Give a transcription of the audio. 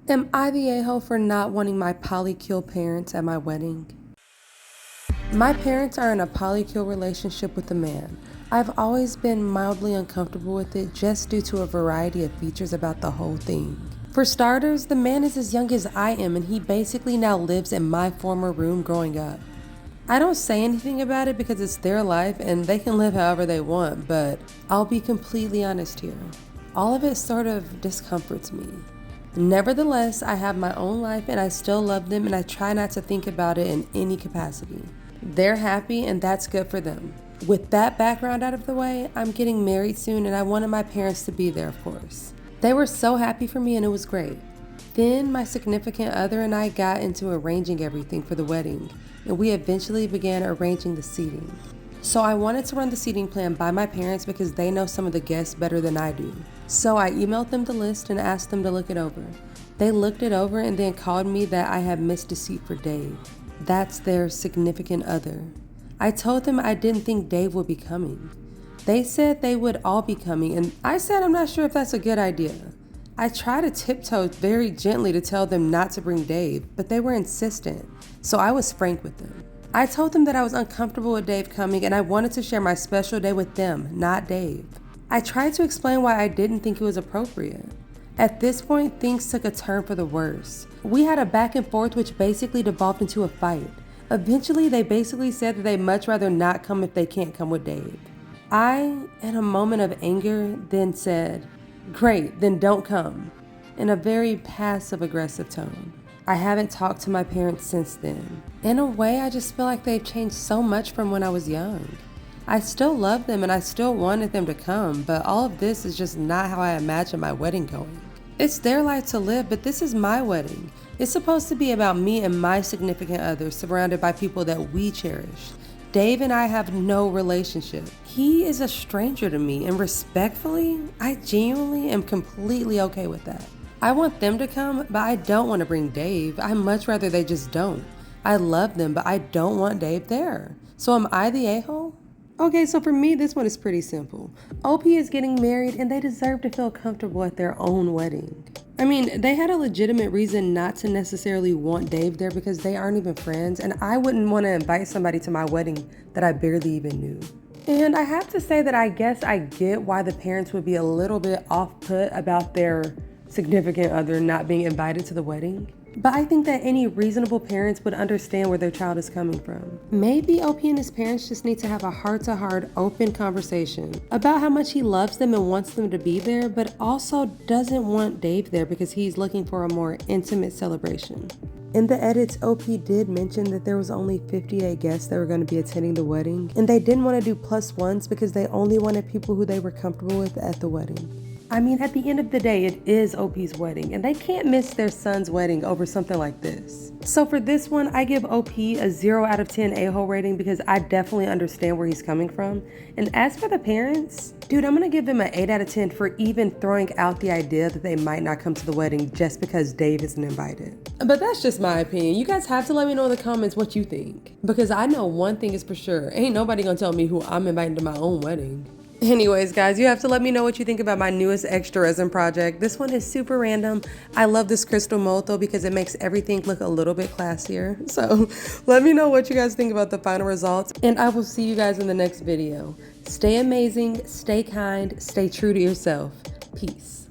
Am I the a-hole for not wanting my polycule parents at my wedding? My parents are in a polycule relationship with a man. I've always been mildly uncomfortable with it just due to a variety of features about the whole thing. For starters, the man is as young as I am and he basically now lives in my former room growing up. I don't say anything about it because it's their life and they can live however they want, but I'll be completely honest here. All of it sort of discomforts me. Nevertheless, I have my own life and I still love them and I try not to think about it in any capacity. They're happy and that's good for them. With that background out of the way, I'm getting married soon and I wanted my parents to be there, of course. They were so happy for me and it was great. Then my significant other and I got into arranging everything for the wedding, and we eventually began arranging the seating. So I wanted to run the seating plan by my parents because they know some of the guests better than I do. So I emailed them the list and asked them to look it over. They looked it over and then called me that I had missed a seat for Dave. That's their significant other. I told them I didn't think Dave would be coming. They said they would all be coming, and I said I'm not sure if that's a good idea. I tried to tiptoe very gently to tell them not to bring Dave, but they were insistent, so I was frank with them. I told them that I was uncomfortable with Dave coming and I wanted to share my special day with them, not Dave. I tried to explain why I didn't think it was appropriate. At this point, things took a turn for the worse. We had a back and forth which basically devolved into a fight. Eventually, they basically said that they'd much rather not come if they can't come with Dave. I, in a moment of anger, then said, "Great, then don't come," in a very passive-aggressive tone. I haven't talked to my parents since then. In a way, I just feel like they've changed so much from when I was young. I still love them and I still wanted them to come, but all of this is just not how I imagined my wedding going. It's their life to live, but this is my wedding. It's supposed to be about me and my significant other surrounded by people that we cherish. Dave and I have no relationship. He is a stranger to me, and respectfully, I genuinely am completely okay with that. I want them to come, but I don't want to bring Dave. I'd much rather they just don't. I love them, but I don't want Dave there. So am I the a-hole? Okay, so for me, this one is pretty simple. OP is getting married and they deserve to feel comfortable at their own wedding. I mean, they had a legitimate reason not to necessarily want Dave there because they aren't even friends, and I wouldn't want to invite somebody to my wedding that I barely even knew. And I have to say that I guess I get why the parents would be a little bit off-put about their significant other not being invited to the wedding. But I think that any reasonable parents would understand where their child is coming from. Maybe OP and his parents just need to have a heart-to-heart, open conversation about how much he loves them and wants them to be there, but also doesn't want Dave there because he's looking for a more intimate celebration. In the edits, OP did mention that there was only 58 guests that were going to be attending the wedding, and they didn't want to do plus ones because they only wanted people who they were comfortable with at the wedding. I mean, at the end of the day, it is OP's wedding, and they can't miss their son's wedding over something like this. So for this one, I give OP a 0 out of 10 a-hole rating because I definitely understand where he's coming from. And as for the parents, dude, I'm gonna give them an 8 out of 10 for even throwing out the idea that they might not come to the wedding just because Dave isn't invited. But that's just my opinion. You guys have to let me know in the comments what you think. Because I know one thing is for sure, ain't nobody gonna tell me who I'm inviting to my own wedding. Anyways, guys, you have to let me know what you think about my newest extra resin project. This one is super random. I love this crystal mold though because it makes everything look a little bit classier. So let me know what you guys think about the final results, and I will see you guys in the next video. Stay amazing, stay kind, stay true to yourself. Peace.